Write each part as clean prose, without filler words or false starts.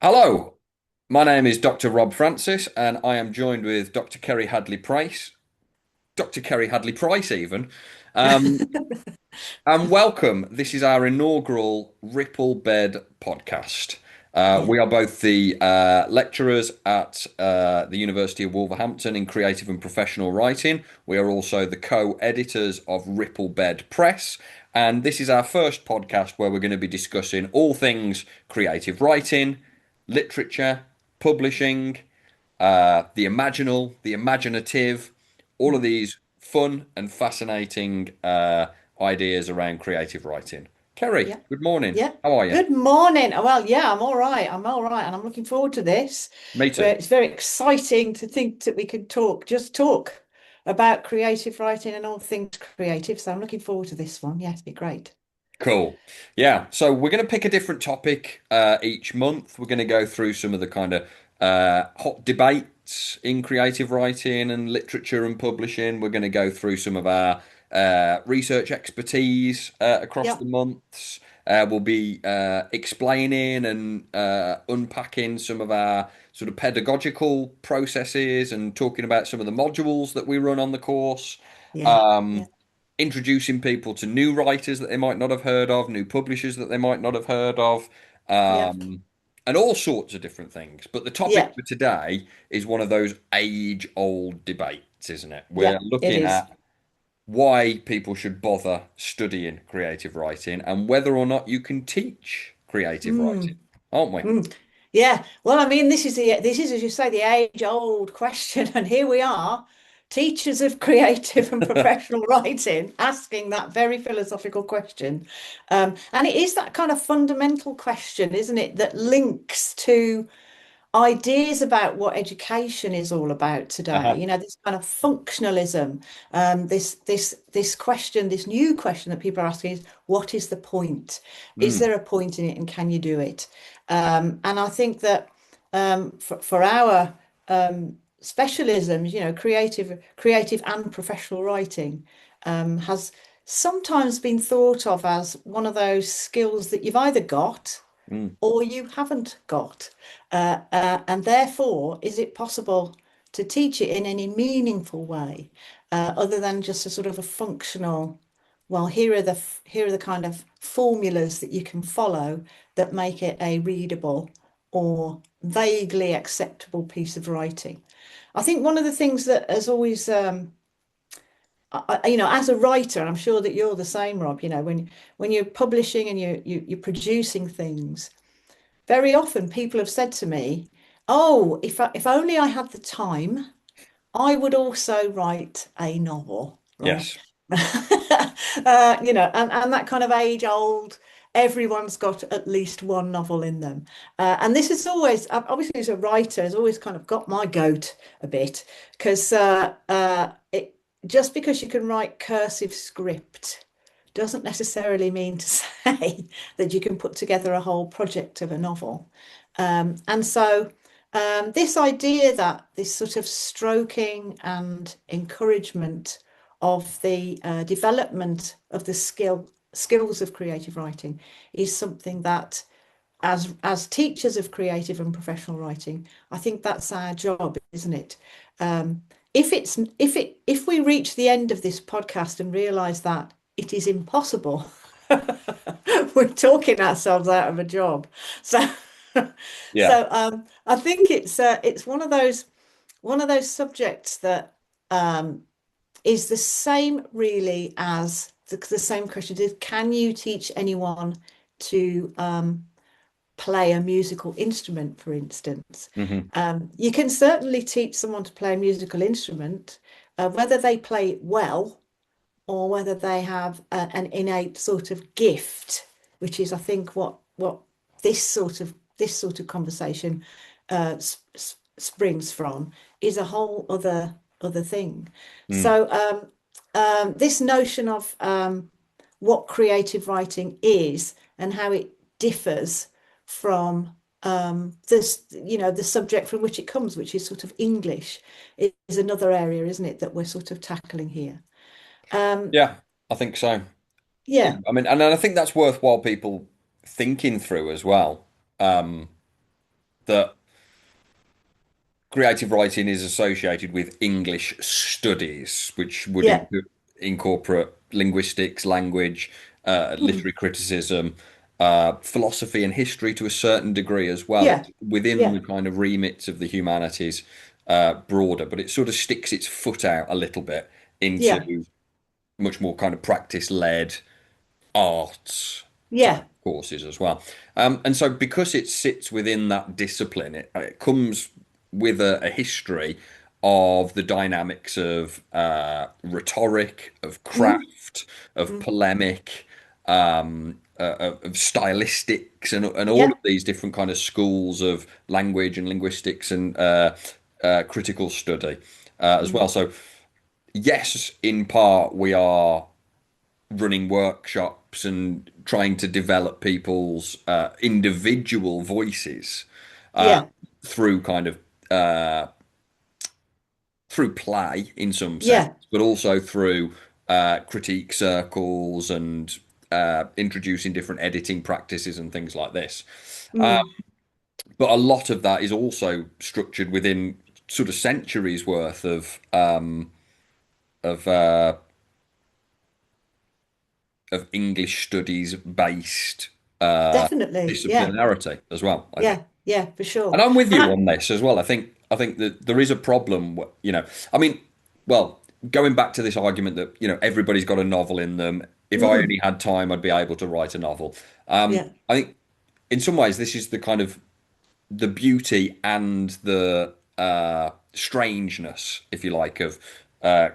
Hello, my name is Dr. Rob Francis, and I am joined with Dr. Kerry Hadley-Pryce, Dr. Kerry Hadley-Pryce, even. Um, and welcome. This is our inaugural Ripple Bed podcast. Yeah, We are both the lecturers at the University of Wolverhampton in creative and professional writing. We are also the co-editors of Ripple Bed Press. And this is our first podcast where we're going to be discussing all things creative writing, literature, publishing, the imaginal, the imaginative, all of these fun and fascinating ideas around creative writing. Kerry, yeah, good morning. yeah. How are you? Good morning. Well, yeah, I'm all right. I'm all right, and I'm looking forward to this. Me too. It's very exciting to think that we could talk about creative writing and all things creative. So I'm looking forward to this one. Yeah, it'll be great. Cool. Yeah. So we're going to pick a different topic each month. We're going to go through some of the kind of hot debates in creative writing and literature and publishing. We're going to go through some of our research expertise across Yeah, the months. We'll be explaining and unpacking some of our sort of pedagogical processes and talking about some of the modules that we run on the course. yeah, yeah, Um, Introducing people to new writers that they might not have heard of, new publishers that they might not have heard of, yeah, and all sorts of different things. But the topic yeah, for today is one of those age-old debates, isn't it? yeah. We're It looking is. at why people should bother studying creative writing and whether or not you can teach creative writing, Mm, aren't we? mm. Yeah. Well, I mean, this is, as you say, the age-old question, and here we are, teachers of creative and professional writing, asking that very philosophical question. And it is that kind of fundamental question, isn't it, that links to ideas about what education is all about today. Uh-huh. You know, this kind of functionalism, this question, this new question that people are asking is, what is the point? Is Mm. there a point in it, and can you do it? And I think that for our specialisms, you know, creative and professional writing has sometimes been thought of as one of those skills that you've either got Mm. or you haven't got. And therefore, is it possible to teach it in any meaningful way, other than just a sort of a functional, well, here are the kind of formulas that you can follow that make it a readable or vaguely acceptable piece of writing. I think one of the things that has always you know, as a writer, and I'm sure that you're the same, Rob, you know, when you're publishing and you're producing things, very often people have said to me, "Oh, if only I had the time, I would also write a novel," right? Yes. You know, and that kind of age old, everyone's got at least one novel in them. And this is always, obviously, as a writer, has always kind of got my goat a bit because it just because you can write cursive script doesn't necessarily mean to say that you can put together a whole project of a novel. And so this idea that this sort of stroking and encouragement of the development of the skills of creative writing is something that as teachers of creative and professional writing, I think that's our job, isn't it? Um, if we reach the end of this podcast and realize that it is impossible, we're talking ourselves out of a job. So Yeah. I think it's one of those subjects that is the same really as the same question is, can you teach anyone to play a musical instrument, for instance? Hmm. You can certainly teach someone to play a musical instrument, whether they play it well or whether they have an innate sort of gift, which is, I think, what this sort of conversation springs from, is a whole other thing. Mm. So this notion of what creative writing is and how it differs from this, you know, the subject from which it comes, which is sort of English, is another area, isn't it, that we're sort of tackling here. Um, Yeah, I think so. Yeah, yeah, I mean, and I think that's worthwhile people thinking through as well. Um, that creative writing is associated with English studies, which would Yeah. incorporate linguistics, language, Mm. literary criticism, philosophy and history to a certain degree as well. Yeah. It's within the Yeah. kind of remits of the humanities broader, but it sort of sticks its foot out a little bit Yeah. into much more kind of practice-led arts type Yeah. courses as well. And so because it sits within that discipline, it comes with a history of the dynamics of rhetoric, of Mm. craft, of Mm. polemic, of stylistics, and all of Yeah. these different kind of schools of language and linguistics and critical study as well. Mm. So yes, in part we are running workshops and trying to develop people's individual voices uh, Yeah. through kind of uh, through play in some sense, Yeah. but also through critique circles and introducing different editing practices and things like this. Mm. But a lot of that is also structured within sort of centuries worth of uh, of English studies based Definitely. Yeah. disciplinarity as well, I think. Yeah. Yeah, for And sure. I'm with And you on this as well. I think that there is a problem, I mean, well, going back to this argument that, everybody's got a novel in them. If I mm, only had time, I'd be able to write a novel. yeah. I think in some ways this is the kind of the beauty and the strangeness, if you like, of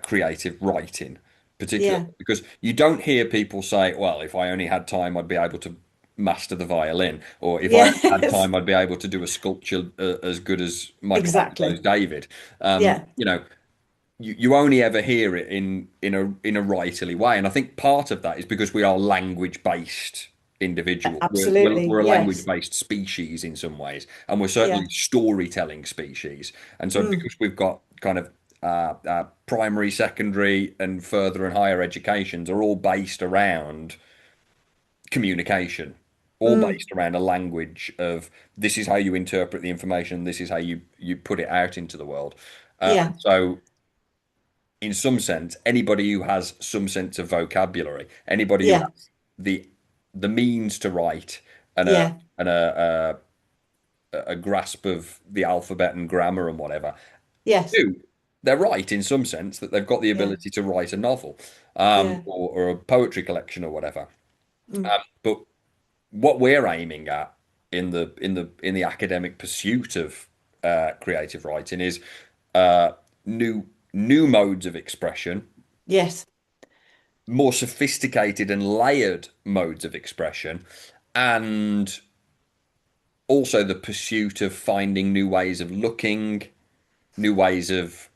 creative writing, particularly Yeah. because you don't hear people say, "Well, if I only had time, I'd be able to master the violin," or "If I had Yes. time, I'd be able to do a sculpture as good as Michelangelo's Exactly. David." Yeah. You only ever hear it in a writerly way, and I think part of that is because we are language based individuals. We're Absolutely. a language Yes. based species in some ways, and we're certainly Yeah. storytelling species. And so Mm. because we've got kind of primary, secondary, and further and higher educations are all based around communication, all Mm. based around a language of this is how you interpret the information, this is how you put it out into the world. Yeah. And so in some sense, anybody who has some sense of vocabulary, anybody who Yeah. has the the means to write and Yeah. a grasp of the alphabet and grammar and whatever, Yes. do they're right in some sense that they've got the Yeah. ability to write a novel, Yeah. or a poetry collection or whatever. Mm. But what we're aiming at in the academic pursuit of creative writing is uh, new modes of expression, Yes. more sophisticated and layered modes of expression, and also the pursuit of finding new ways of looking, new ways of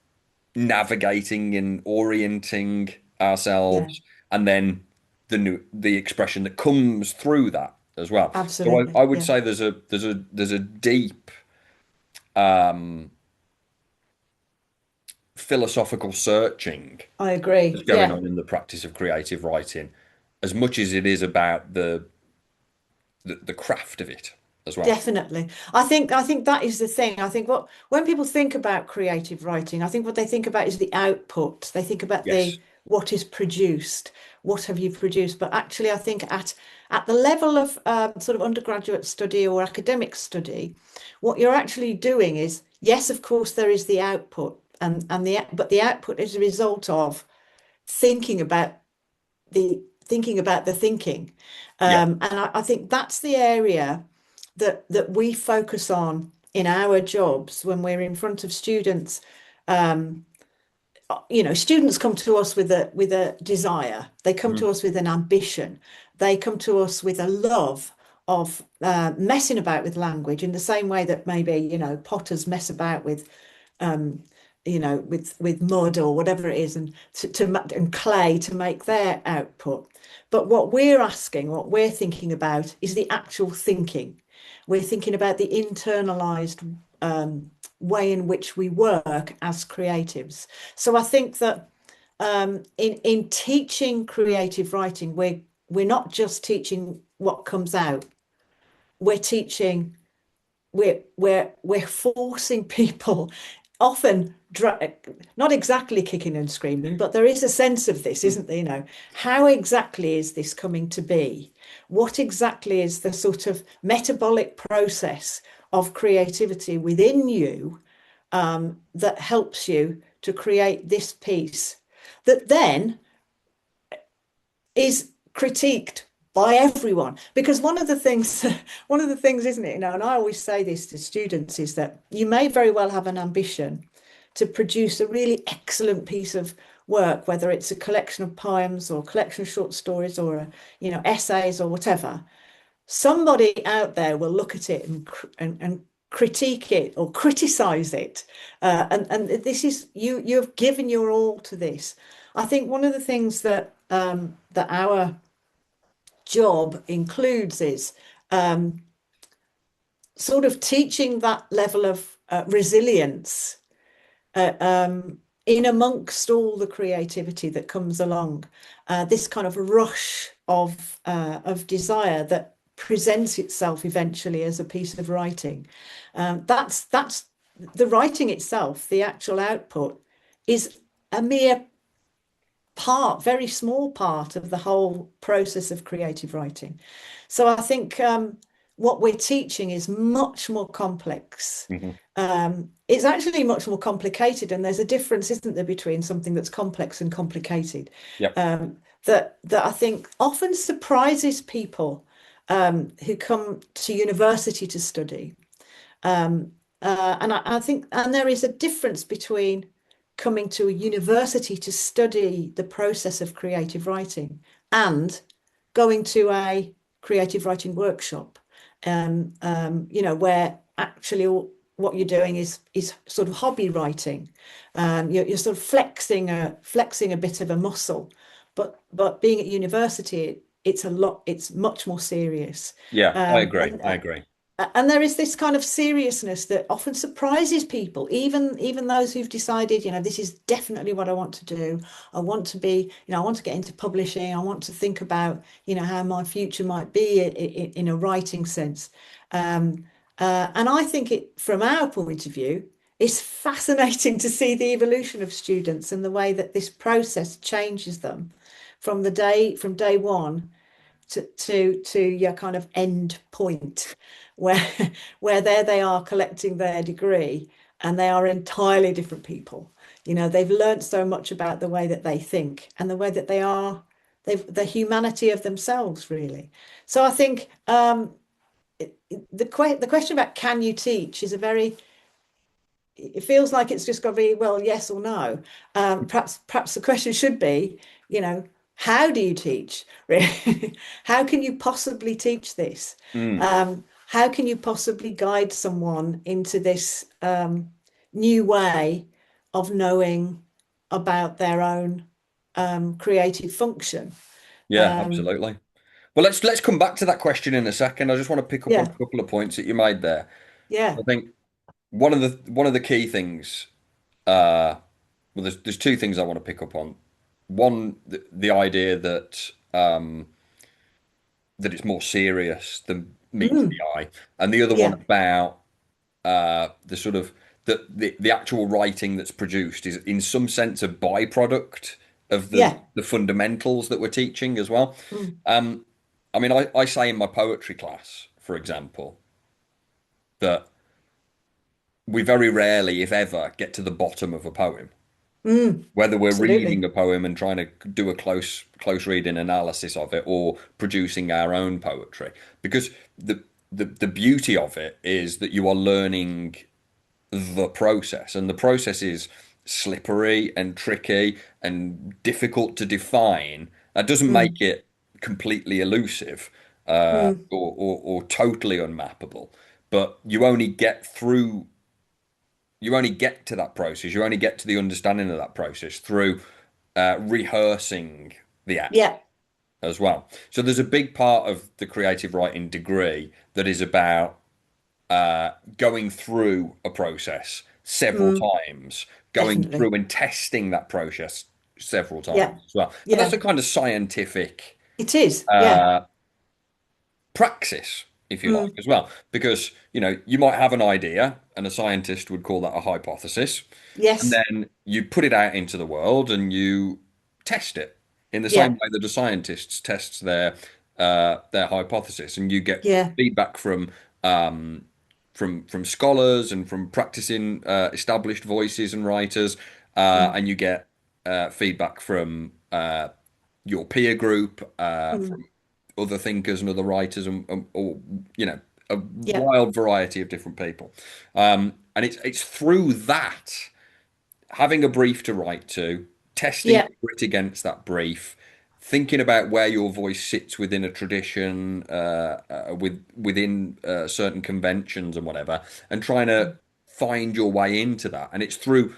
navigating and orienting Yeah. ourselves, and then the expression that comes through that as well. So I Absolutely. would Yeah. say there's a deep um, philosophical searching I agree. that's going Yeah. on in the practice of creative writing, as much as it is about the craft of it as well. Definitely. I think that is the thing. I think what when people think about creative writing, I think what they think about is the output. They think about Yes. the what is produced, what have you produced. But actually, I think at the level of sort of undergraduate study or academic study, what you're actually doing is, yes, of course, there is the output, and but the output is a result of thinking about the thinking. Yeah. And I think that's the area that we focus on in our jobs when we're in front of students. Um, Students come to us with a desire. They come to Mhm. us with an ambition. They come to us with a love of messing about with language in the same way that maybe, potters mess about with um, with mud or whatever it is, and and clay to make their output. But what we're thinking about is the actual thinking. We're thinking about the internalized way in which we work as creatives. So I think that in teaching creative writing, we're not just teaching what comes out. We're teaching we're forcing people often not exactly kicking and screaming, but there is a sense of this, isn't there? How exactly is this coming to be? What exactly is the sort of metabolic process of creativity within you that helps you to create this piece that then is critiqued by everyone? Because one of the things, isn't it, and I always say this to students, is that you may very well have an ambition to produce a really excellent piece of work, whether it's a collection of poems or a collection of short stories or essays or whatever. Somebody out there will look at it and critique it or criticize it, and this is you've given your all to this. I think one of the things that our job includes is sort of teaching that level of resilience in amongst all the creativity that comes along, this kind of rush of desire that presents itself eventually as a piece of writing. That's the writing itself, the actual output, is a mere part, very small part of the whole process of creative writing. So I think what we're teaching is much more complex. Hmm. It's actually much more complicated, and there's a difference, isn't there, between something that's complex and complicated, Yep. that I think often surprises people who come to university to study. And I think, and there is a difference between coming to a university to study the process of creative writing and going to a creative writing workshop, where actually what you're doing is sort of hobby writing. You're sort of flexing a bit of a muscle, but being at university, it's much more serious. Yeah, I Um, agree. and I agree. and there is this kind of seriousness that often surprises people, even those who've decided, this is definitely what I want to do. I want to be, I want to get into publishing. I want to think about, how my future might be in a writing sense. And I think from our point of view, it's fascinating to see the evolution of students and the way that this process changes them from day one to your kind of end point, where there they are collecting their degree, and they are entirely different people. They've learned so much about the way that they think and the way that they are, the humanity of themselves, really. So I think the question about can you teach is a very, it feels like it's just got to be, well, yes or no. Perhaps the question should be, how do you teach? Really? How can you possibly teach this? Mm. How can you possibly guide someone into this new way of knowing about their own creative function? Yeah, Um, absolutely. Well, let's come back to that question in a second. I just want to pick up on yeah, a couple of points that you made there. yeah, I think one of the key things, well, there's two things I want to pick up on. One, the idea that it's more serious than meets the mm, eye, and the other one yeah, about the sort of the actual writing that's produced is in some sense a byproduct of the yeah, the fundamentals that we're teaching as well. mm, Um, I mean, I say in my poetry class, for example, that we very rarely, if ever, get to the bottom of a poem. Whether we're reading absolutely. a poem and trying to do a close reading analysis of it, or producing our own poetry, because the beauty of it is that you are learning the process, and the process is slippery and tricky and difficult to define. That doesn't make Mm, it completely elusive, mm, or totally unmappable, but you only get to that process, you only get to the understanding of that process through rehearsing the act yeah, as well. So there's a big part of the creative writing degree that is about going through a process several mm, times, going definitely. through and testing that process several Yeah, times as well. And that's yeah, a kind of scientific it is. Yeah. uh, praxis. if you like, Mm. as well. Because, you might have an idea, and a scientist would call that a hypothesis, and Yes. then you put it out into the world and you test it in the same Yeah. way that a scientist tests their hypothesis, and you get Yeah. feedback um, from scholars and from practicing established voices and writers, Mm. and you get feedback from your peer group, Mm. from other thinkers and other writers, or a Yeah. wild variety of different people. And it's through that, having a brief to write to, testing Yeah. it against that brief, thinking about where your voice sits within a tradition, within certain conventions and whatever, and trying to find your way into that. And it's through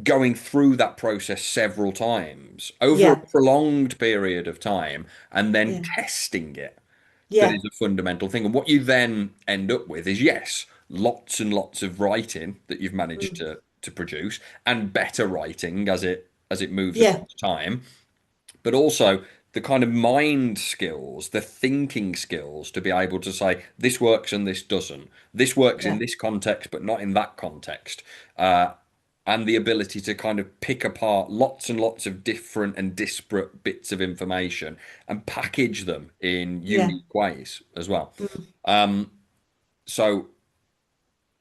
going through that process several times over a Yeah. prolonged period of time and then Yeah. testing it that Yeah. is a fundamental thing. And what you then end up with is, yes, lots and lots of writing that you've managed Mm. to produce, and better writing as it moves Yeah. across time, but also the kind of mind skills, the thinking skills to be able to say this works and this doesn't. This works in Yeah. this context, but not in that context. And the ability to kind of pick apart lots and lots of different and disparate bits of information and package them in Yeah. unique ways as well. Mm. So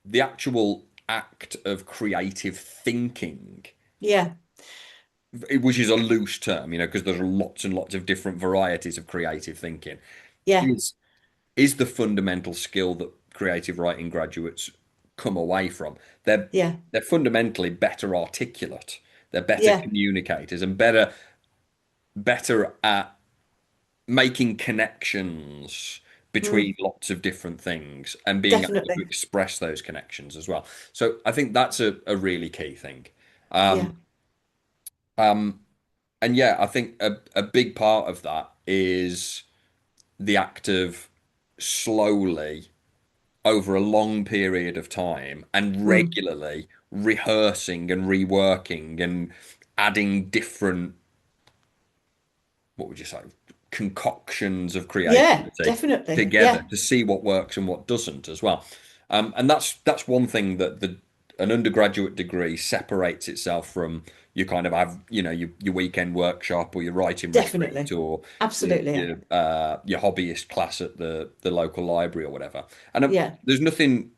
the actual act of creative thinking, Yeah. which is a loose term, because there's lots and lots of different varieties of creative thinking, Yeah. is is the fundamental skill that creative writing graduates come away from. They're Yeah. they're fundamentally better articulate. They're better Yeah. communicators and better at making connections between Mm. lots of different things and being able to Definitely. express those connections as well. So I think that's a really key thing. Um, Yeah. um, and yeah, I think a big part of that is the act of slowly, over a long period of time, and Mm. regularly rehearsing and reworking and adding different, what would you say, concoctions of Yeah. creativity Definitely. together Yeah. to see what works and what doesn't as well. And that's one thing that an undergraduate degree separates itself from. You kind of have, your weekend workshop or your writing retreat Definitely. or your Absolutely. Yeah. your hobbyist class at the local library or whatever. And Yeah. there's nothing.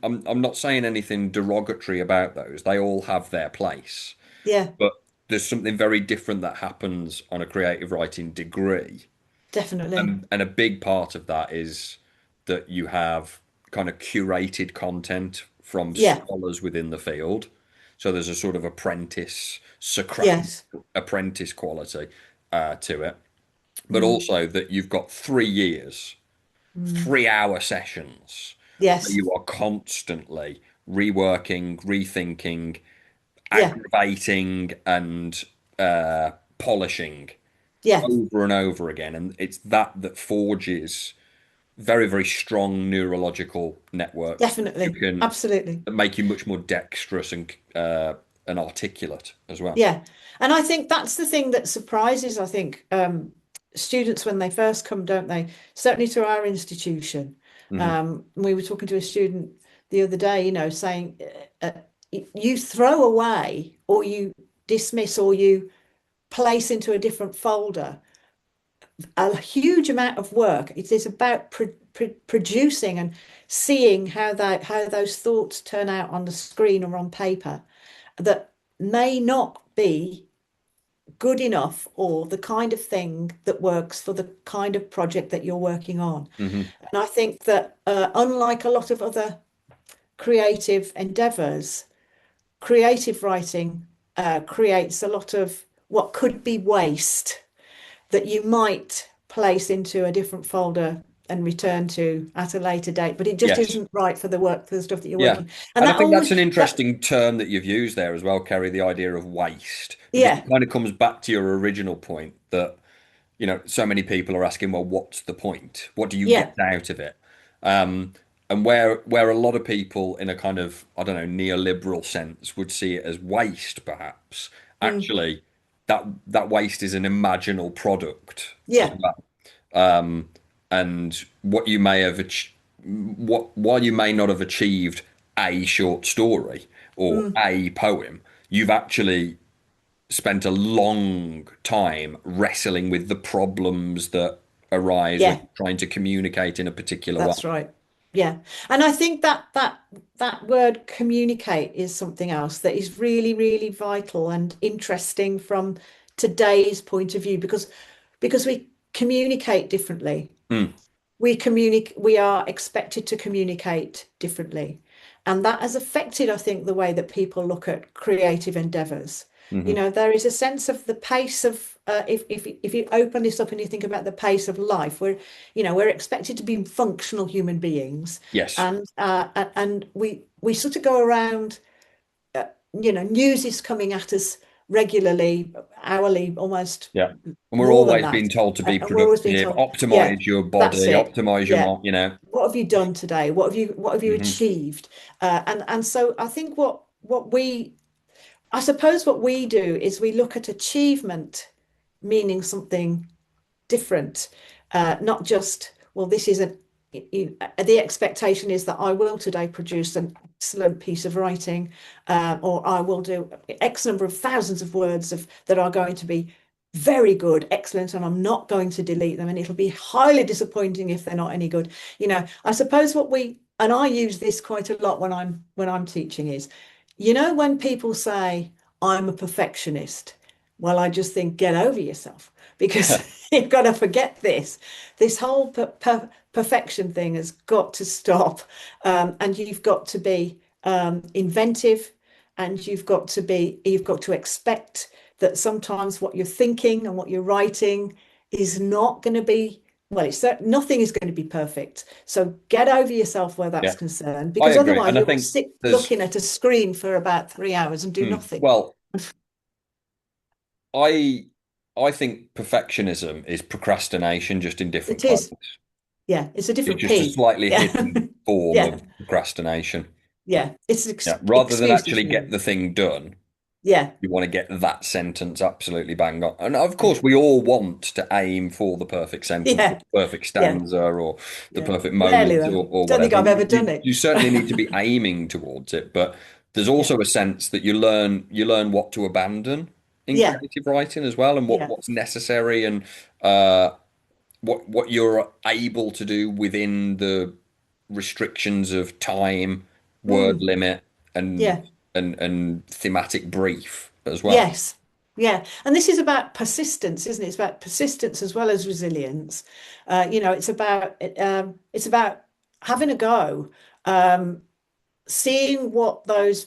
I'm not saying anything derogatory about those. They all have their place. Yeah. But there's something very different that happens on a creative writing degree. Definitely. And a big part of that is that you have kind of curated content from Yeah. scholars within the field. So there's a sort of apprentice, Socratic Yes. apprentice quality to it. But Mm. also that you've got 3 years, Mm. 3 hour sessions where Yes. you are constantly reworking, rethinking, Yeah. aggravating, and polishing Yeah. over and over again. And it's that forges very, very strong neurological networks you Definitely. can Absolutely. that make you much more dexterous and articulate as well. Yeah. And I think that's the thing that surprises, I think, students when they first come, don't they? Certainly to our institution. Hmm. We were talking to a student the other day, saying you throw away or you dismiss or you place into a different folder a huge amount of work. It is about producing and seeing how those thoughts turn out on the screen or on paper that may not be good enough or the kind of thing that works for the kind of project that you're working on. Hmm. And I think that unlike a lot of other creative endeavors, creative writing creates a lot of what could be waste that you might place into a different folder and return to at a later date, but it just Yes. isn't right for for the stuff that you're Yeah. working. And And I that think that's always an that interesting term that you've used there as well, Kerry, the idea of waste, because it yeah, kind of comes back to your original point that, so many people are asking, well, what's the point? What do you yeah, get out of it? Um, and where a lot of people in a kind of, I don't know, neoliberal sense would see it as waste, perhaps, mm, actually that waste is an imaginal product as yeah, well. and what you may have what while you may not have achieved a short story or Mm, a poem, you've actually spent a long time wrestling with the problems that arise when yeah, you're trying to communicate in a particular way. that's right. Yeah. And I think that word communicate is something else that is really, really vital and interesting from today's point of view because we communicate differently. Mm, We are expected to communicate differently. And that has affected, I think, the way that people look at creative endeavors. You hmm. know, there is a sense of the pace of if you open this up and you think about the pace of life, we're expected to be functional human beings, Yes. and we sort of go around, news is coming at us regularly, hourly, almost Yeah. And we're more than always that. being told to be And we're always being productive, told, yeah, optimize your that's body, it. optimize your Yeah. mind, you know. What have you done today? What have you Hmm. achieved? And so I think I suppose what we do is we look at achievement meaning something different, not just, well, this is the expectation is that I will today produce an excellent piece of writing, or I will do X number of thousands of words that are going to be very good, excellent, and I'm not going to delete them, and it'll be highly disappointing if they're not any good. I suppose and I use this quite a lot when I'm teaching is, when people say I'm a perfectionist, well, I just think get over yourself because you've got to forget this. This whole perfection thing has got to stop, and you've got to be inventive, and you've got to expect that sometimes what you're thinking and what you're writing is not going to be. Well, nothing is going to be perfect. So get over yourself where that's Yeah, concerned, I because agree. otherwise And I you will think sit there's, looking at a screen for about 3 hours and do nothing. well, I I think perfectionism is procrastination just in different It is, clothes. yeah, it's a It's different just a P. slightly Yeah. hidden form Yeah. of procrastination. Yeah. It's Yeah, rather than excuses actually get really. the thing done, Yeah. you want to get that sentence absolutely bang on. And of Yeah. course, we all want to aim for the perfect sentence, or Yeah. the perfect Yeah. stanza, or the Yeah. perfect Rarely moment, though. or Don't think whatever. I've ever You, done it. you certainly need to be aiming towards it, but there's Yeah. also a sense that you learn what to abandon in Yeah. creative writing as well, and Yeah. what's necessary, and uh, what you're able to do within the restrictions of time, word Mm. limit, and Yeah. and thematic brief as well. Yes. Yeah. And this is about persistence, isn't it? It's about persistence as well as resilience. It's about having a go, um, seeing what those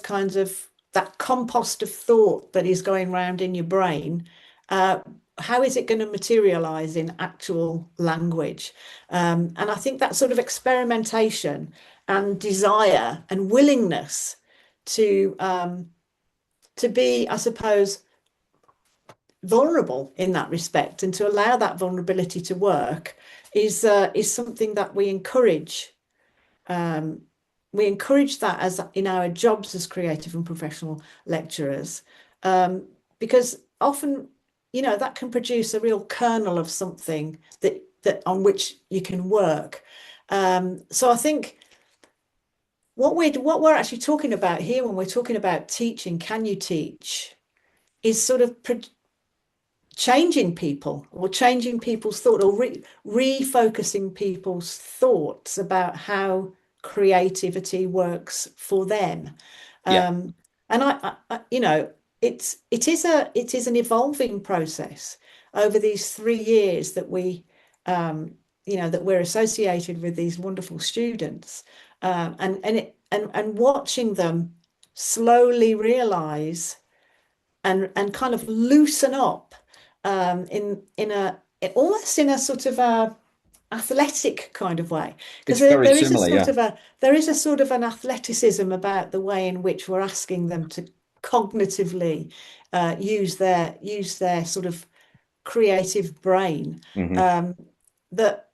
kinds of that compost of thought that is going around in your brain, uh, how is it going to materialize in actual language? And I think that sort of experimentation and desire and willingness to be, I suppose, vulnerable in that respect and to allow that vulnerability to work is something that um, we encourage that as in our jobs as creative and professional lecturers, um, because often, that can produce a real kernel of something that on which you can work. So I think what we're actually talking about here when we're talking about teaching, can you teach, is sort of changing people or changing people's thought or refocusing people's thoughts about how creativity works for them. Yeah, um, and it is an evolving process over these 3 years that we're associated with these wonderful students, and watching them slowly realize and kind of loosen up, in a almost in a sort of a athletic kind of way, because it's there, very there is a similar. sort Yeah, of a there is a sort of an athleticism about the way in which we're asking them to cognitively use their sort of creative brain, hmm. um, that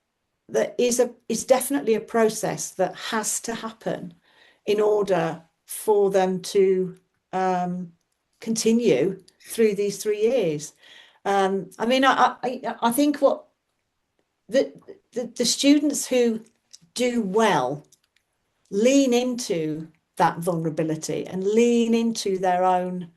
is definitely a process that has to happen in order for them to um, continue through these 3 years. I mean, I think what the students who do well lean into that vulnerability and lean into their own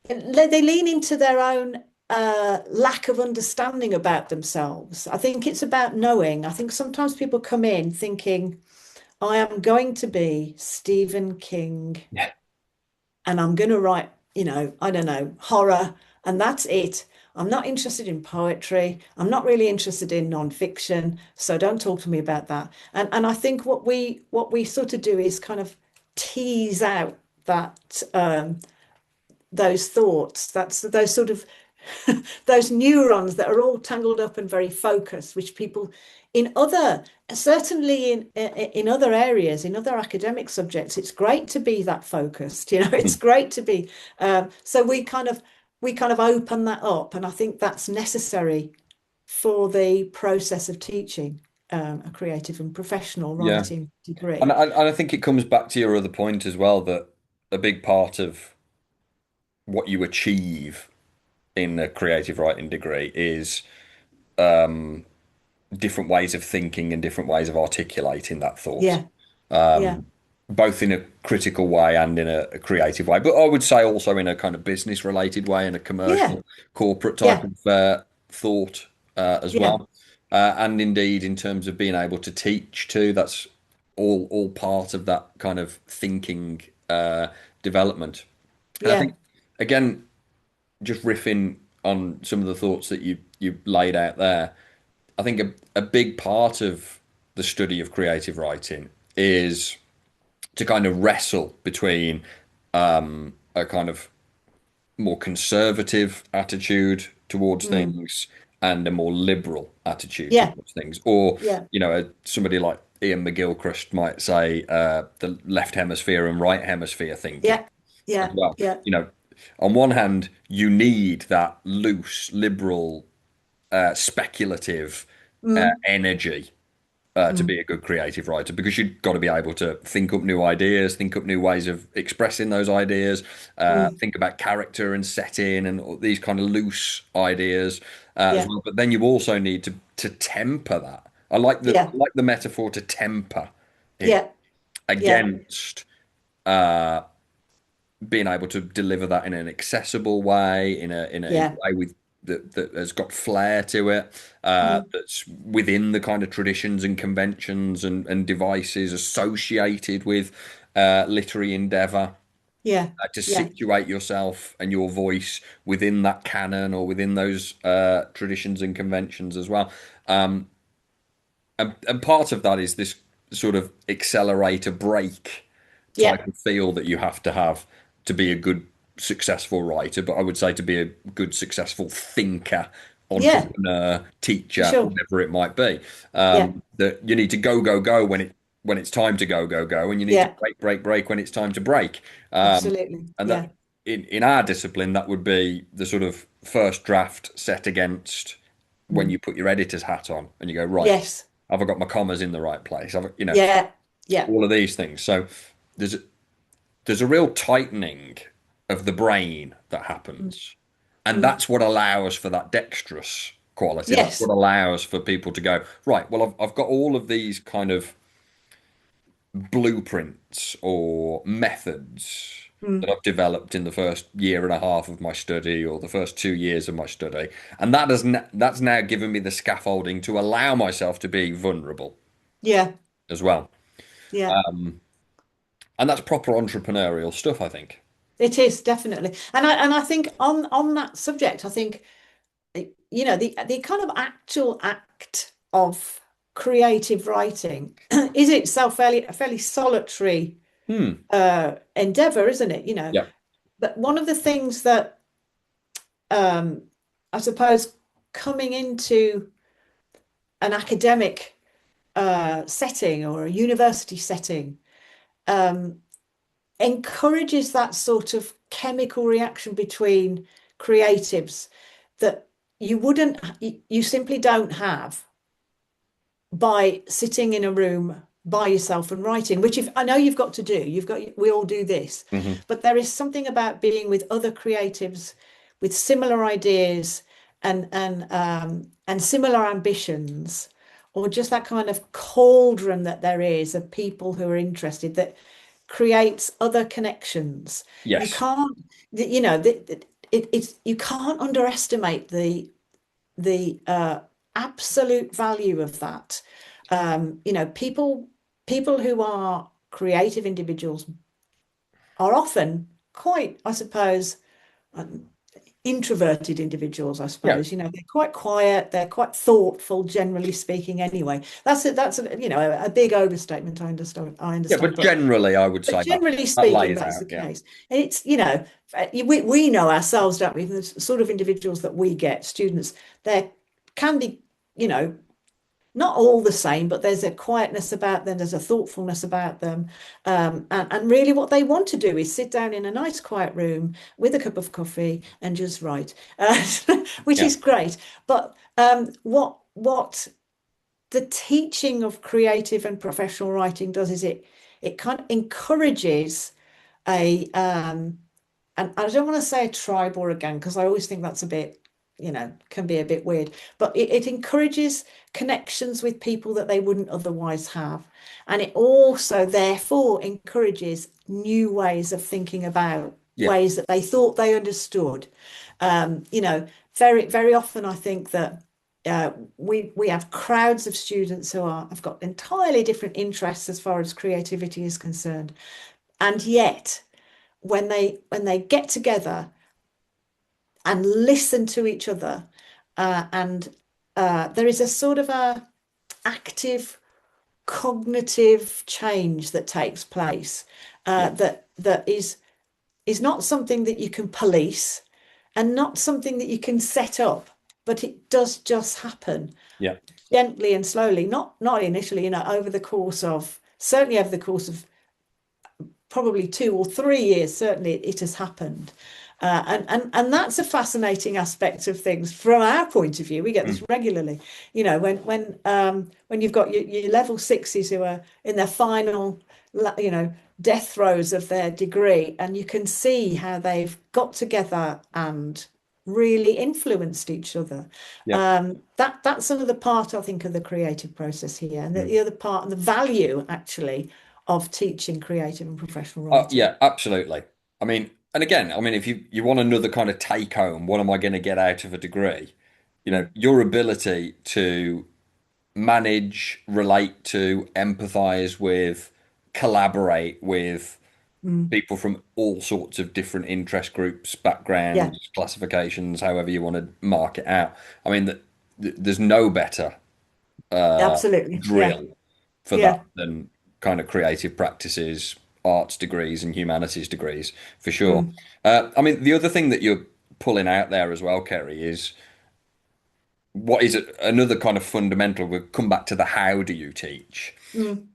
they lean into their own lack of understanding about themselves. I think it's about knowing. I think sometimes people come in thinking, I am going to be Stephen King Yeah. and I'm going to write, I don't know, horror, and that's it. I'm not interested in poetry. I'm not really interested in non-fiction, so don't talk to me about that. And I think what we sort of do is kind of tease out that those thoughts, that's those sort of those neurons that are all tangled up and very focused, which people in other, certainly in other areas, in other academic subjects, it's great to be that focused. It's great to be. So we kind of open that up, and I think that's necessary for the process of teaching a creative and professional Yeah. writing And degree. I think it comes back to your other point as well, that a big part of what you achieve in a creative writing degree is different ways of thinking and different ways of articulating that thought, Yeah, yeah, both in a critical way and in a creative way. But I would say also in a kind of business related way, in a yeah, commercial, corporate type yeah, of thought as yeah, well. And indeed, in terms of being able to teach too, that's all part of that kind of thinking development. And I yeah, think, again, just riffing on some of the thoughts that you laid out there, I think a big part of the study of creative writing is to kind of wrestle between a kind of more conservative attitude towards mm, things and a more liberal attitude yeah, towards things. Or, yeah, somebody like Ian McGilchrist might say the left hemisphere and right hemisphere thinking yeah, as yeah, well. yeah, You know, on one hand, you need that loose, liberal, speculative mm, energy to mm, be a good creative writer, because you've got to be able to think up new ideas, think up new ways of expressing those ideas, mm, think about character and setting and all these kind of loose ideas as yeah, well. But then you also need to temper that. I yeah, like the metaphor to temper it yeah, yeah, against being able to deliver that in an accessible way, in a yeah, way that has got flair to it, mm, that's within the kind of traditions and conventions and devices associated with literary endeavor. yeah, To yeah, situate yourself and your voice within that canon or within those traditions and conventions as well. And part of that is this sort of accelerator brake yeah, type of feel that you have to be a good, successful writer. But I would say to be a good, successful thinker, yeah, entrepreneur, for teacher, sure. whatever it might be. Yeah, That you need to go, go, go when it's time to go, go, go, and you need to yeah, break, break, break when it's time to break. absolutely. And Yeah, that in our discipline, that would be the sort of first draft set against when mm, you put your editor's hat on and you go, right, yes, have I got my commas in the right place? yeah, yeah, All of these things. So there's there's a real tightening of the brain that mm, happens. And mm, that's what allows for that dexterous quality. That's yes, what allows for people to go, right, well, I've got all of these kind of blueprints or methods that mm, I've developed in the first year and a half of my study or the first 2 years of my study. And that's now given me the scaffolding to allow myself to be vulnerable yeah, as well. yeah. And that's proper entrepreneurial stuff, I think. It is definitely, and I think on that subject, I think the kind of actual act of creative writing is itself a fairly solitary Hmm. endeavor, isn't it? Yeah. But one of the things that um, I suppose coming into an academic setting or a university setting um, encourages that sort of chemical reaction between creatives that you simply don't have by sitting in a room by yourself and writing, which if I know you've got to do, we all do this, Hmm. but there is something about being with other creatives with similar ideas and similar ambitions, or just that kind of cauldron that there is of people who are interested that creates other connections. You Yes. can't, it's you can't underestimate the absolute value of that. People who are creative individuals are often quite, I suppose, um, introverted individuals, I Yeah. suppose. They're quite quiet, they're quite thoughtful, generally speaking, anyway. That's a big overstatement, I Yeah, understand, but but generally, I would say that generally that speaking, lays that's the out. Yeah. case. And we know ourselves, don't we? The sort of individuals that we get, students, there can be, you know, not all the same, but there's a quietness about them, there's a thoughtfulness about them. And really what they want to do is sit down in a nice quiet room with a cup of coffee and just write, which Yeah. is great. But what the teaching of creative and professional writing does is it kind of encourages a and I don't want to say a tribe or a gang because I always think that's a bit, can be a bit weird, but it encourages connections with people that they wouldn't otherwise have. And it also, therefore, encourages new ways of thinking about Yeah. ways that they thought they understood. Very, very often I think that we have crowds of students who have got entirely different interests as far as creativity is concerned. And yet, when they get together and listen to each other, and there is a sort of a active cognitive change that takes place, Yeah. that is not something that you can police and not something that you can set up, but it does just happen Yeah. gently and slowly, not initially, over the course of certainly over the course of probably 2 or 3 years, certainly it has happened. And that's a fascinating aspect of things from our point of view. We get this Mm. regularly. When you've got your level sixes who are in their final, death throes of their degree, and you can see how they've got together and really influenced each other. Yeah. That's another part, I think, of the creative process here, and Mm. the other part and the value actually of teaching creative and professional Oh, writing. yeah, absolutely. I mean, and again, I mean, if you want another kind of take home, what am I going to get out of a degree? Mm, Your ability to manage, relate to, empathize with, collaborate with mm. people from all sorts of different interest groups, Yeah, backgrounds, classifications, however you want to mark it out. I mean, there's no better absolutely. Yeah, drill for that yeah. than kind of creative practices, arts degrees, and humanities degrees, for sure. Mm, I mean, the other thing that you're pulling out there as well, Kerry, is what is it, another kind of fundamental. We'll come back to the how do you teach. mm,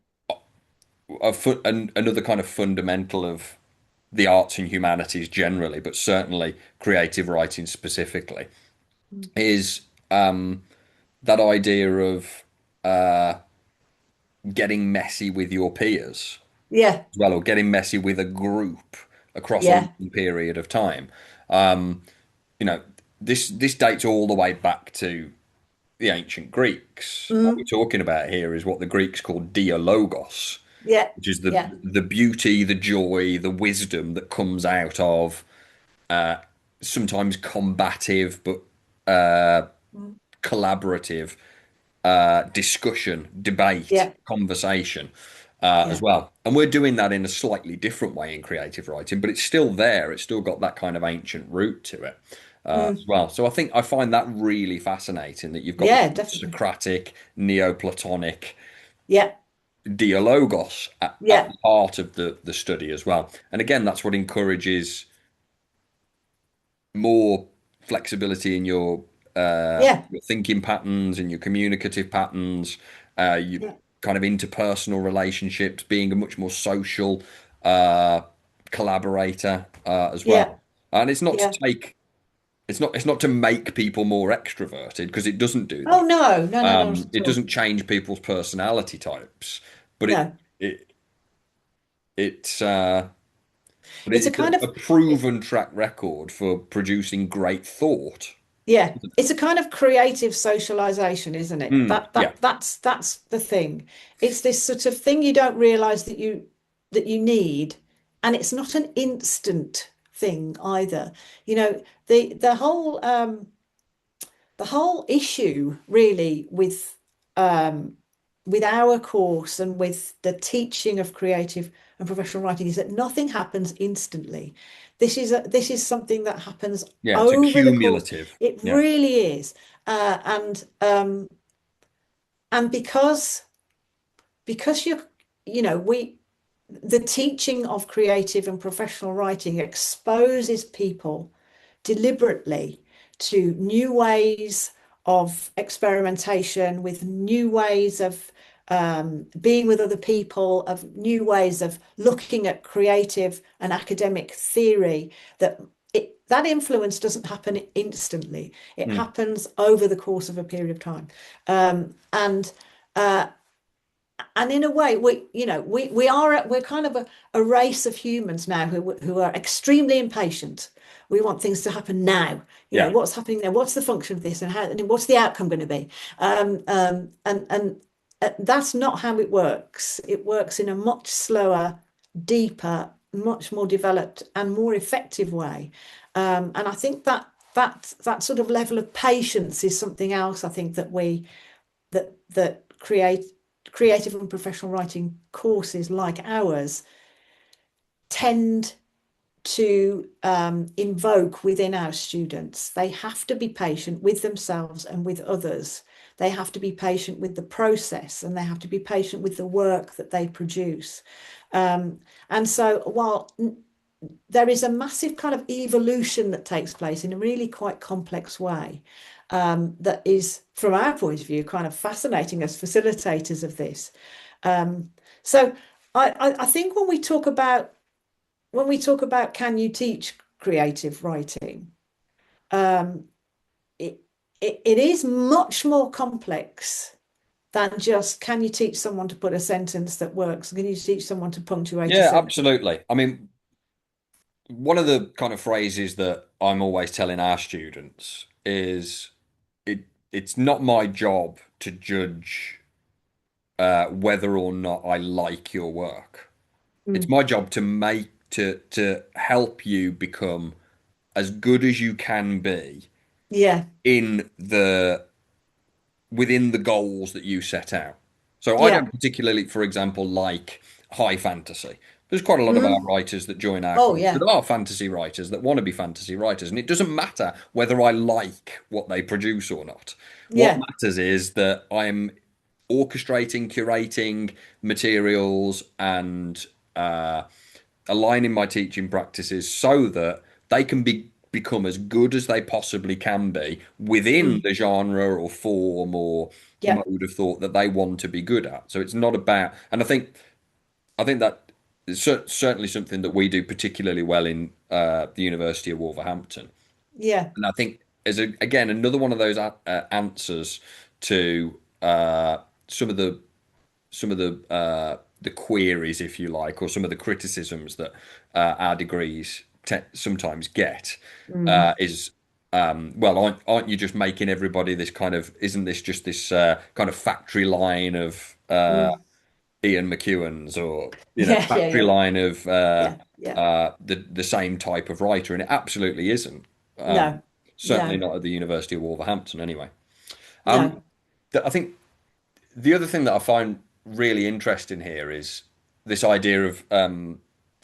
Another kind of fundamental of the arts and humanities generally, but certainly creative writing specifically, mm. is that idea of getting messy with your peers Yeah, as well, or getting messy with a group across a yeah. long period of time. Um, you know, this dates all the way back to the ancient Greeks. What we're Mm, talking about here is what the Greeks called dialogos, yeah, which is yeah, the beauty, the joy, the wisdom that comes out of sometimes combative but mm, collaborative discussion, debate, yeah, conversation as yeah. well. And we're doing that in a slightly different way in creative writing, but it's still there. It's still got that kind of ancient root to it as Mm, well. So I find that really fascinating that you've got this yeah, definitely. Socratic, Neoplatonic Yeah, dialogos at yeah, the heart of the study as well. And again, that's what encourages more flexibility in yeah, your thinking patterns and your communicative patterns, your yeah, kind of interpersonal relationships, being a much more social uh, collaborator as yeah, well. And yeah. it's not to make people more extroverted because it doesn't do Oh that. no, no, no, not at It all. doesn't change people's personality types, but No, it it's uh, but it's a it's kind a of proven track record for producing great thought. Yeah, it's a kind of creative socialization, isn't it? Mm, yeah, That's the thing. It's this sort of thing you don't realize that you need, and it's not an instant thing either. You know, the whole issue really with our course and with the teaching of creative and professional writing is that nothing happens instantly. This is something that happens yeah, it's over the course. accumulative. It Yeah, really is. And because you know, we the teaching of creative and professional writing exposes people deliberately to new ways of experimentation, with new ways of being with other people, of new ways of looking at creative and academic theory. That influence doesn't happen instantly. It mm, happens over the course of a period of time, um, and uh, and in a way we're kind of a race of humans now who are extremely impatient. We want things to happen now. You know, yeah, what's happening there, what's the function of this, and how, and what's the outcome going to be. And That's not how it works. It works in a much slower, deeper, much more developed and more effective way. And I think that sort of level of patience is something else, I think, that creative and professional writing courses like ours tend to invoke within our students. They have to be patient with themselves and with others. They have to be patient with the process, and they have to be patient with the work that they produce. And so while there is a massive kind of evolution that takes place in a really quite complex way, that is, from our point of view, kind of fascinating as facilitators of this. Um, so I think when we talk about can you teach creative writing, um, it, it is much more complex than just can you teach someone to put a sentence that works? Can you teach someone to punctuate a yeah, sentence? absolutely. I mean, one of the kind of phrases that I'm always telling our students is it's not my job to judge whether or not I like your work. It's Mm, my job to to help you become as good as you can be yeah, in the within the goals that you set out. So I yeah. don't particularly, for example, like high fantasy. There's quite a lot of our Mm. writers that join our Oh, course yeah, that are fantasy writers that want to be fantasy writers, and it doesn't matter whether I like what they produce or not. What yeah. matters is that I'm orchestrating, curating materials, and uh, aligning my teaching practices so that they can become as good as they possibly can be within Mm, the genre or form or yeah. mode of thought that they want to be good at. So it's not about, and I think that is certainly something that we do particularly well in the University of Wolverhampton. Yeah. And I think as again another one of those answers to some of the queries, if you like, or some of the criticisms that our degrees sometimes get Mm, is well, aren't you just making everybody this kind of, isn't this just this kind of factory line of mm. Ian McEwan's, or Yeah, yeah, factory yeah, line of yeah, yeah. the same type of writer? And it absolutely isn't. No, Certainly no, not at the University of Wolverhampton, anyway. Um, no. I think the other thing that I find really interesting here is this idea of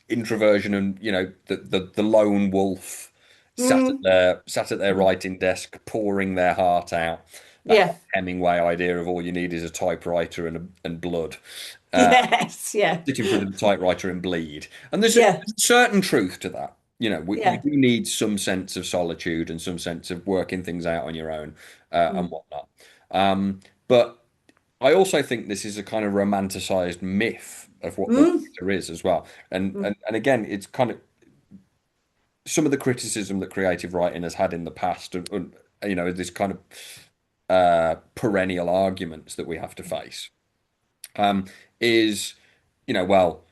introversion and the lone wolf Mm, sat at their writing desk pouring their heart out. That kind yeah. of Hemingway idea of all you need is a typewriter and blood. Yes, yeah. Sit in front of the typewriter and bleed. And there's a Yeah. certain truth to that. You Yeah. do need some sense of solitude and some sense of working things out on your own and Mm, whatnot. But I also think this is a kind of romanticized myth of what the mm, writer is as well. And mm. and again, it's kind of some of the criticism that creative writing has had in the past, and this kind of perennial arguments that we have to face is, well,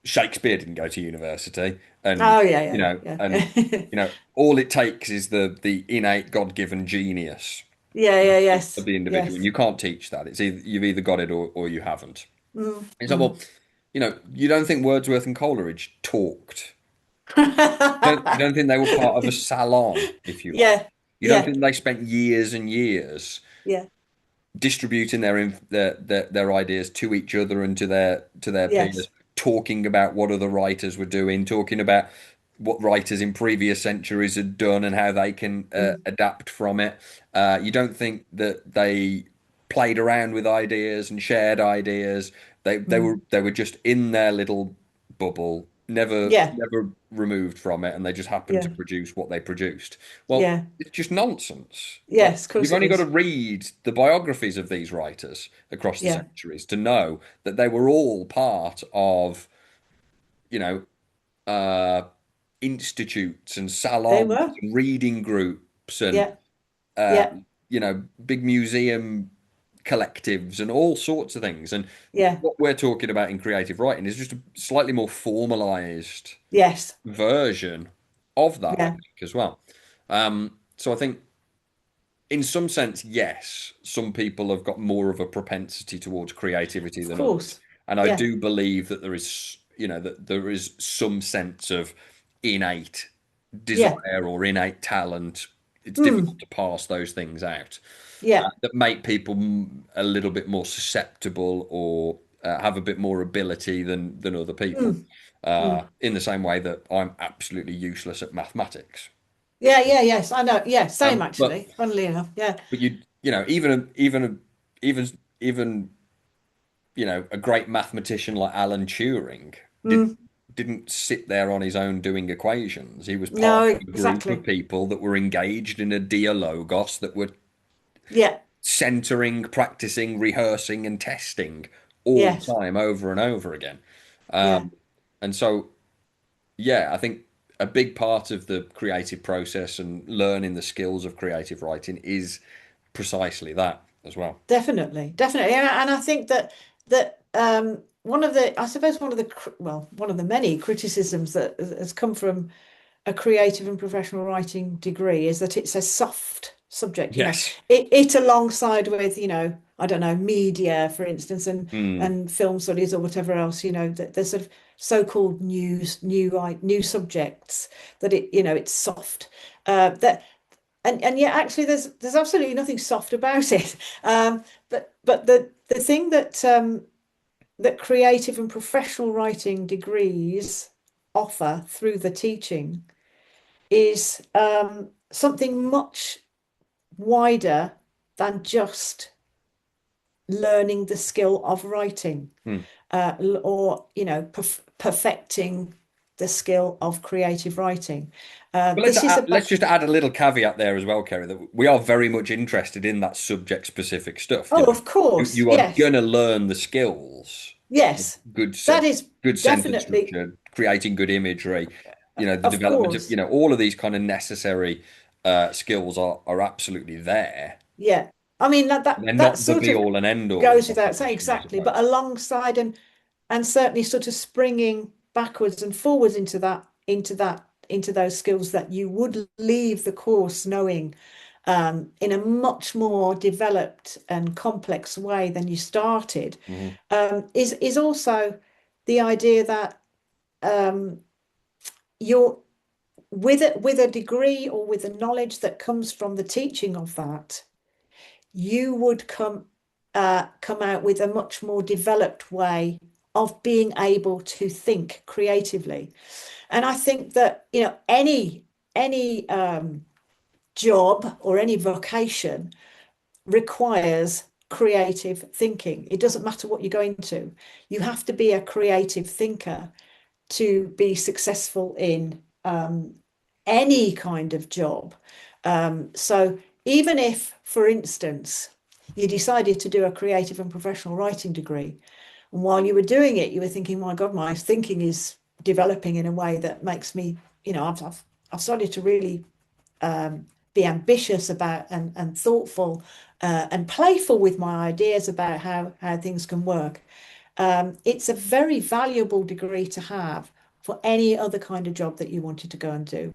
Shakespeare didn't go to university. and Oh yeah, yeah, yeah. all it takes is the innate God-given genius Yeah, yeah, of yes, the individual, and yes. you can't teach that. It's either you've either got it or you haven't. Mm, It's like, mm. well, you don't think Wordsworth and Coleridge talked? You don't think they were part of a salon, if you like? Yeah, You don't yeah, think they spent years and years yeah, distributing their ideas to each other and to their peers, yes. talking about what other writers were doing, talking about what writers in previous centuries had done and how they can Mm, adapt from it. You don't think that they played around with ideas and shared ideas. mm. They were just in their little bubble, never Yeah, never removed from it, and they just happened to yeah, produce what they produced. Well, yeah. it's just nonsense. Like, Yes, of you've course it only got to is. read the biographies of these writers across the Yeah, centuries to know that they were all part of, you know, uh, institutes and they salons were. and reading groups and Yeah, uh, yeah, big museum collectives and all sorts of things. And yeah, what we're talking about in creative writing is just a slightly more formalized yes, version of that, I yeah. think, as well. So I think in some sense, yes, some people have got more of a propensity towards creativity Of than others. course. And I Yeah, do believe that there is some sense of innate yeah. desire or innate talent. It's difficult Mm, to parse those things out yeah. that make people a little bit more susceptible or have a bit more ability than other people. Mm, mm. In the same way that I'm absolutely useless at mathematics. Yeah, yeah, yes. I know. Yeah, same But actually. Funnily enough. Yeah. even a great mathematician like Alan Turing Mm, didn't sit there on his own doing equations. He was part no, of a group of exactly. people that were engaged in a dialogos that were Yeah. centering, practicing, rehearsing, and testing all the Yes. time, over and over again. Yeah. And so, yeah, I think a big part of the creative process and learning the skills of creative writing is precisely that as well. Definitely, definitely, and I think that one of the, I suppose one of the, well, one of the many criticisms that has come from a creative and professional writing degree is that it's a soft subject. Yes. It alongside with, I don't know, media, for instance, and Mm. and film studies or whatever else, that there's sort of so-called new subjects that it's soft. That and yet actually there's absolutely nothing soft about it. But the thing that creative and professional writing degrees offer through the teaching is something much wider than just learning the skill of writing, Mm. or perfecting the skill of creative writing. But This is let's about. just add a little caveat there as well, Kerry, that we are very much interested in that subject specific stuff. Oh, of You, course, you are yes, going to learn the skills, yes, good that sen is good sentence definitely, structure, creating good imagery, the of development of, course. all of these kind of necessary skills are absolutely there. Yeah. I mean They're that not the sort be of all and end all of goes our without saying, profession, I exactly, but suppose. alongside and certainly sort of springing backwards and forwards into those skills that you would leave the course knowing, in a much more developed and complex way than you started, Mhm. is also the idea that, you're with a degree or with the knowledge that comes from the teaching of that, you would come out with a much more developed way of being able to think creatively. And I think that, any job or any vocation requires creative thinking. It doesn't matter what you're going to. You have to be a creative thinker to be successful in any kind of job. So even if, for instance, you decided to do a creative and professional writing degree, and while you were doing it, you were thinking, "My God, my thinking is developing in a way that makes me, I've started to really be ambitious about and thoughtful, and playful with my ideas about how things can work." It's a very valuable degree to have for any other kind of job that you wanted to go and do.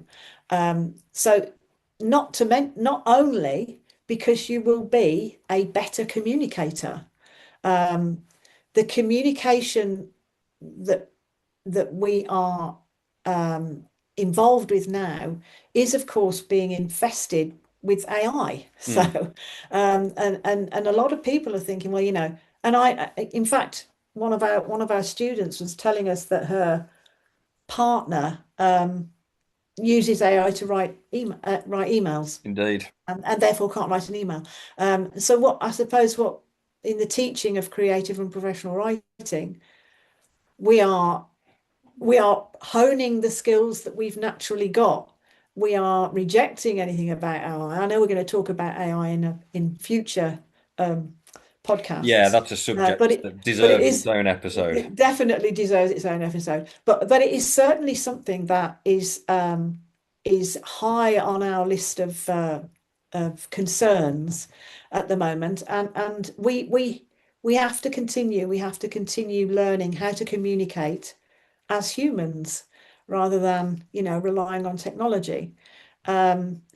So not only because you will be a better communicator, um, the communication that we are um, involved with now is, of course, being infested with AI. So, Mm. and a lot of people are thinking, well, and in fact, one of our students was telling us that her partner uses AI to write emails, Indeed. and therefore can't write an email. So what I suppose what in the teaching of creative and professional writing, we are we are honing the skills that we've naturally got. We are rejecting anything about AI. I know we're going to talk about AI in future um, Yeah, podcasts, that's a but subject it that but it deserves its is own episode. it definitely deserves its own episode. But it is certainly something that is high on our list of concerns at the moment, and we have to continue. We have to continue learning how to communicate as humans rather than, relying on technology.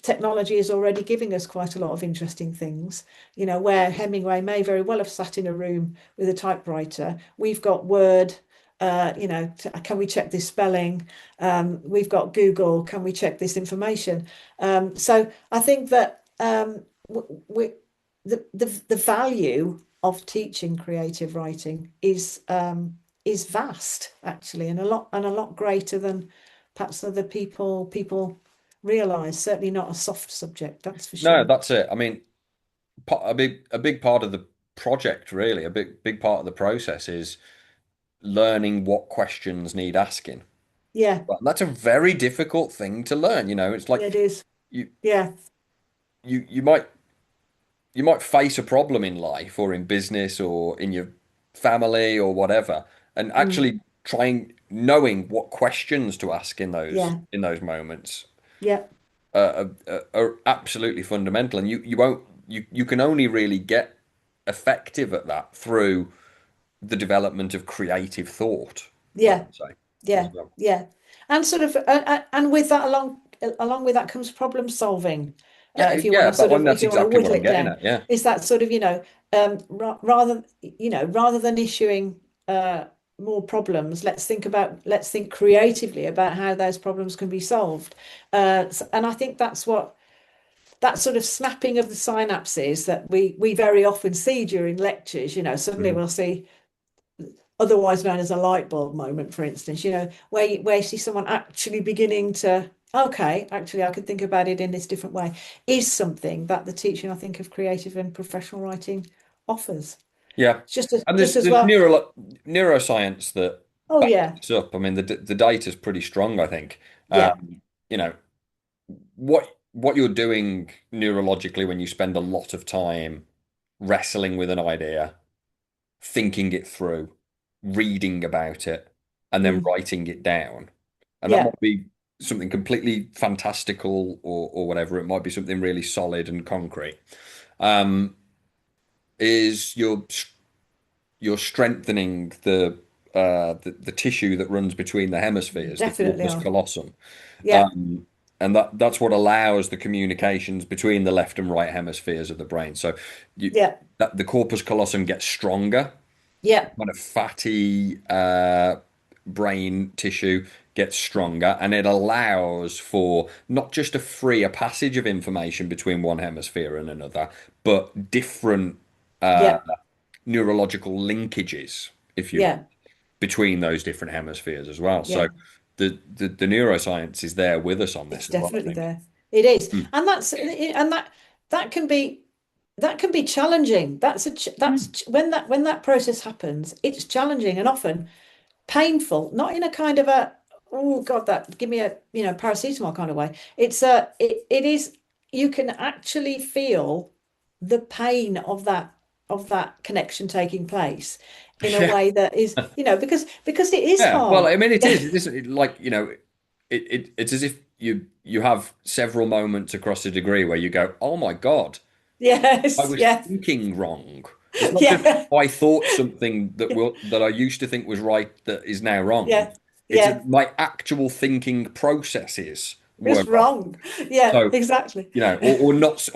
Technology is already giving us quite a lot of interesting things, where Hemingway may very well have sat in a room with a typewriter. We've got Word, can we check this spelling? We've got Google, can we check this information? So I think that we, the value of teaching creative writing is vast actually, and a lot greater than perhaps other people realize. Certainly not a soft subject, that's for No, sure. that's it. I mean, a big part of the project, really, a big part of the process is learning what questions need asking. Yeah, But that's a very difficult thing to learn. It's yeah, like it is. you Yeah. you might face a problem in life or in business or in your family or whatever, and Mm. actually trying knowing what questions to ask in those Yeah, in those moments yeah, are absolutely fundamental. And you won't you can only really get effective at that through the development of creative thought, I yeah, would say, as yeah, well. yeah. And sort of and with that, along with that comes problem solving. Yeah, If you want yeah, to sort of, if that's you want to exactly what whittle I'm it getting down, at. Yeah. is that sort of, rather than issuing more problems, let's think creatively about how those problems can be solved. And I think that sort of snapping of the synapses that we very often see during lectures. Suddenly Mhm. we'll see, otherwise known as a light bulb moment, for instance, where you see someone actually beginning to, okay, actually, I could think about it in this different way, is something that the teaching, I think, of creative and professional writing offers. Yeah, Just as and just there's as there's well. neuroscience that Oh backs yeah, this up. I mean, the data's pretty strong, I think. yeah, You know, what you're doing neurologically when you spend a lot of time wrestling with an idea, thinking it through, reading about it, and then mm, writing it down. And that yeah, might be something completely fantastical or whatever. It might be something really solid and concrete. Um, is you're strengthening the tissue that runs between the hemispheres, the definitely corpus are. callosum. Yeah, Um, and that's what allows the communications between the left and right hemispheres of the brain. So yeah, that the corpus callosum gets stronger, yeah, kind of fatty brain tissue gets stronger, and it allows for not just a freer passage of information between one hemisphere and another, but different uh, yeah, neurological linkages, if you yeah, like, between those different hemispheres as well. So yeah. the neuroscience is there with us on It's this as well, I definitely think. there. It is, Mm. and that can be challenging. When that process happens, it's challenging and often painful, not in a kind of a, oh God, that give me a, paracetamol kind of way. It is, you can actually feel the pain of that connection taking place in a Yeah. way that is, because it is Yeah. Well, hard. I mean, it is. It isn't like, it's as if you have several moments across a degree where you go, oh my God, I Yes, was yes, thinking wrong. It's not just yeah, I thought something that I used to think was right that is now yeah. wrong. Yeah. my actual thinking processes were It's wrong. wrong. Yeah, So, exactly. or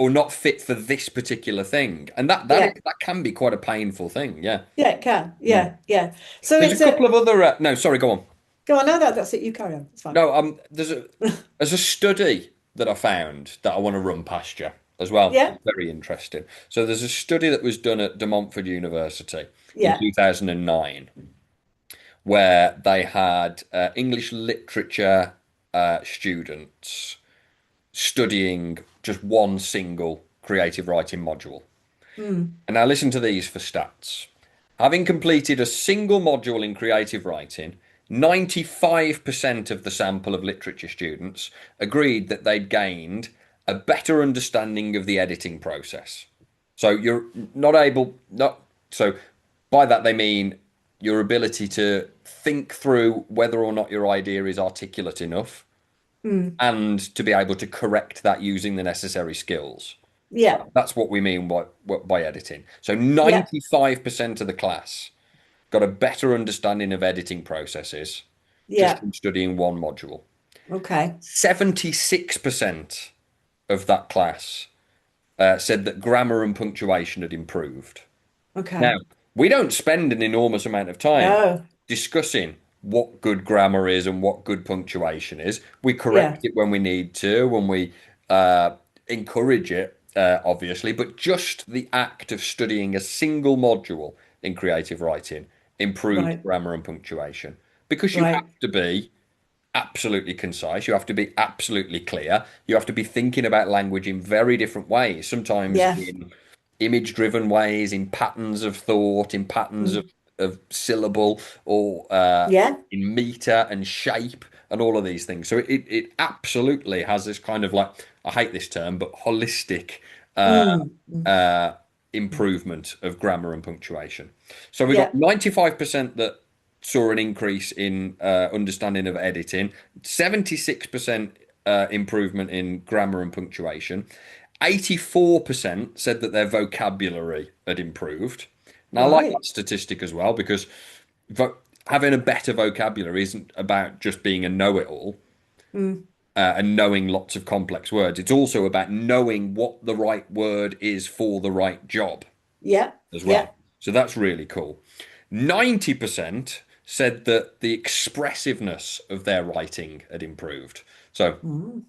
not fit for this particular thing, and Yeah. that can be quite a painful thing. Yeah. Yeah, it can. Mm. Yeah, yeah. So There's a it's couple a of other. No, sorry, go on. go on. No, that's it. You carry on. It's fine. No, there's a study that I found that I want to run past you as well. Yeah, It's very interesting. So there's a study that was done at De Montfort University in yeah. 2009, where they had English literature students studying just one single creative writing module. Mm. And now listen to these for stats. Having completed a single module in creative writing, 95% of the sample of literature students agreed that they'd gained a better understanding of the editing process. So you're not able, not so by that they mean your ability to think through whether or not your idea is articulate enough Mm. and to be able to correct that using the necessary skills. Yeah, That's what we mean by editing. So yeah. 95% of the class got a better understanding of editing processes just Yeah. from studying one module. Okay. 76% of that class said that grammar and punctuation had improved. Now, Okay. we don't spend an enormous amount of time No. discussing what good grammar is and what good punctuation is. We correct Yeah. it when we need to, when we encourage it, obviously, but just the act of studying a single module in creative writing improved Right. grammar and punctuation because you have Right. to be absolutely concise. You have to be absolutely clear. You have to be thinking about language in very different ways, sometimes Yeah. in image driven ways, in patterns of thought, in patterns Mm. of syllable, or Yeah. in meter and shape, and all of these things. So it absolutely has this kind of like, I hate this term, but holistic uh, Mm. Mm. uh, improvement of grammar and punctuation. So we got Yeah. 95% that saw an increase in understanding of editing, 76% improvement in grammar and punctuation, 84% said that their vocabulary had improved. Now, I like that Right. statistic as well because having a better vocabulary isn't about just being a know-it-all Mm. and knowing lots of complex words. It's also about knowing what the right word is for the right job Yeah. as Yeah. well. So that's really cool. 90% said that the expressiveness of their writing had improved. So Mm.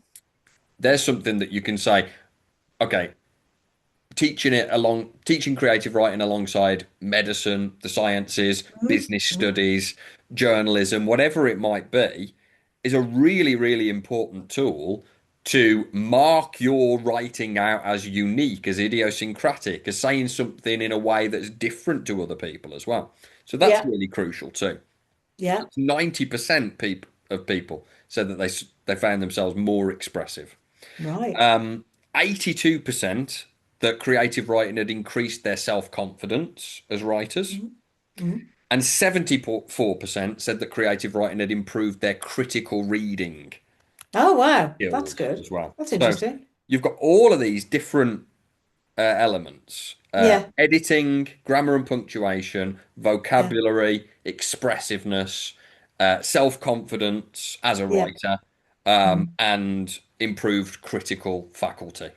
there's something that you can say, okay, teaching creative writing alongside medicine, the sciences, Mm. business Mm. studies, journalism, whatever it might be, is a really, really important tool to mark your writing out as unique, as idiosyncratic, as saying something in a way that's different to other people as well. So that's Yeah. really crucial too. Yeah. 90% of people said that they found themselves more expressive. Right. 82% that creative writing had increased their self-confidence as writers, Mm. Mm. and 74% said that creative writing had improved their critical reading Oh, wow. That's skills good. as well. That's So interesting. you've got all of these different elements: Yeah. editing, grammar and punctuation, Yeah. vocabulary, expressiveness, self-confidence as a Yeah. writer, Mm. and improved critical faculty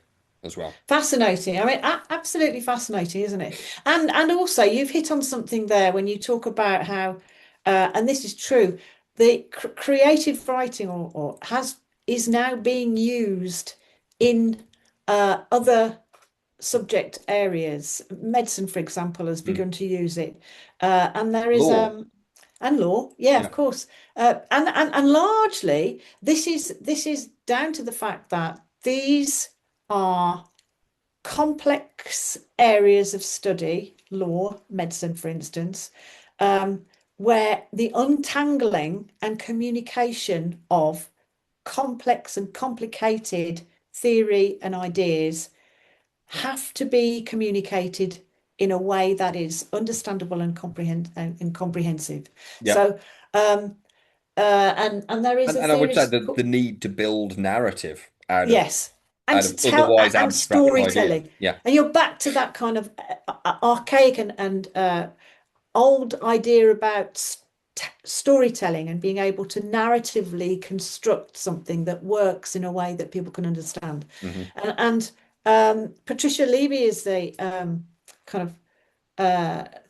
as well. Fascinating. I mean, absolutely fascinating, isn't it? And also, you've hit on something there when you talk about how, and this is true, the creative writing or has is now being used in other subject areas. Medicine, for example, has Mm. begun to use it, and there is Law. and law, yeah, Yeah. of course, and largely this is down to the fact that these are complex areas of study, law, medicine, for instance, um, where the untangling and communication of complex and complicated theory and ideas have to be communicated in a way that is understandable and comprehensive. Yeah. So, and there is a And I would say theorist, that the need to build narrative yes, and out to of tell otherwise and abstract ideas. storytelling, Yeah. and you're back to that kind of archaic and old idea about storytelling and being able to narratively construct something that works in a way that people can understand. Hmm. And Patricia Levy is the kind of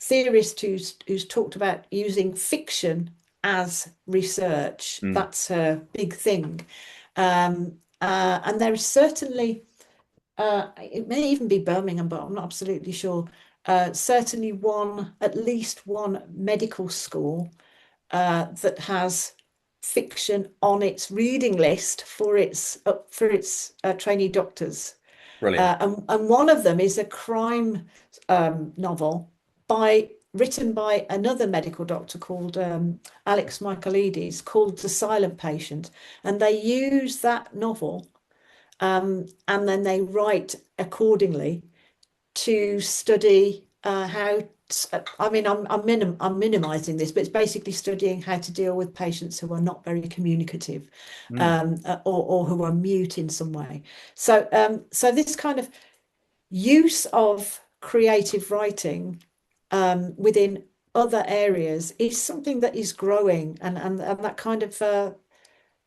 theorist who's talked about using fiction as research. Mm. That's her big thing. And there is certainly, it may even be Birmingham, but I'm not absolutely sure. Certainly at least one medical school that has fiction on its reading list for its trainee doctors. Brilliant. And one of them is a crime novel written by another medical doctor called Alex Michaelides, called The Silent Patient. And they use that novel and then they write accordingly to study how. I mean, I'm minimizing this, but it's basically studying how to deal with patients who are not very communicative, Mm. or who are mute in some way. So this kind of use of creative writing within other areas is something that is growing, and that kind of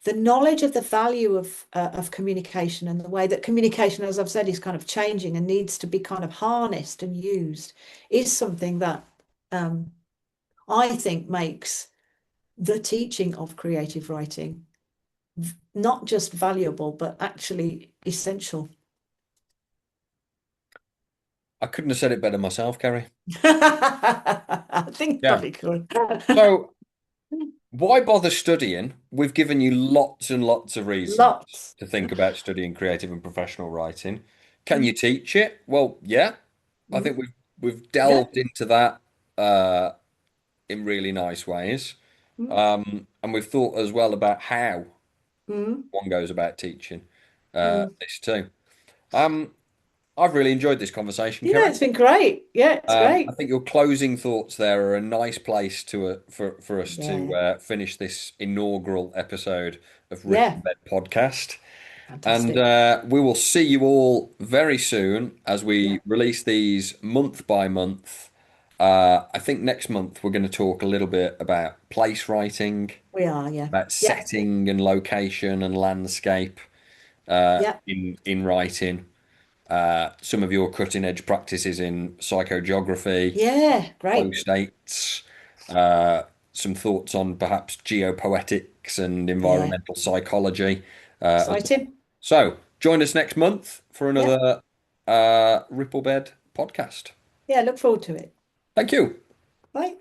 the knowledge of the value of communication and the way that communication, as I've said, is kind of changing and needs to be kind of harnessed and used is something that um, I think makes the teaching of creative writing not just valuable, but actually essential. I couldn't have said it better myself, Kerry. I think Yeah. probably could. So why bother studying? We've given you lots and lots of reasons Lots. to think about studying creative and professional writing. Can you Mm, teach it? Well, yeah. I think mm, we've yeah. delved into that uh, in really nice ways. Mm, And we've thought as well about how mm, one goes about teaching mm. this too. Um, I've really enjoyed this conversation, You know, Kerry. it's been great. Yeah, it's I great. think your closing thoughts there are a nice place for us to Yeah. finish this inaugural episode of Ripple Yeah. Bed Podcast. And Fantastic. we will see you all very soon as Yeah, we release these month by month. I think next month we're going to talk a little bit about place writing, we are. Yeah. about Yeah. setting and location and landscape Yeah. in writing. Some of your cutting edge practices in psychogeography, Yeah. flow Great. states, uh, some thoughts on perhaps geopoetics and Yeah. environmental psychology as well. Exciting. So join us next month for Yeah. another Ripplebed podcast. Yeah. Look forward to it. Thank you. Bye.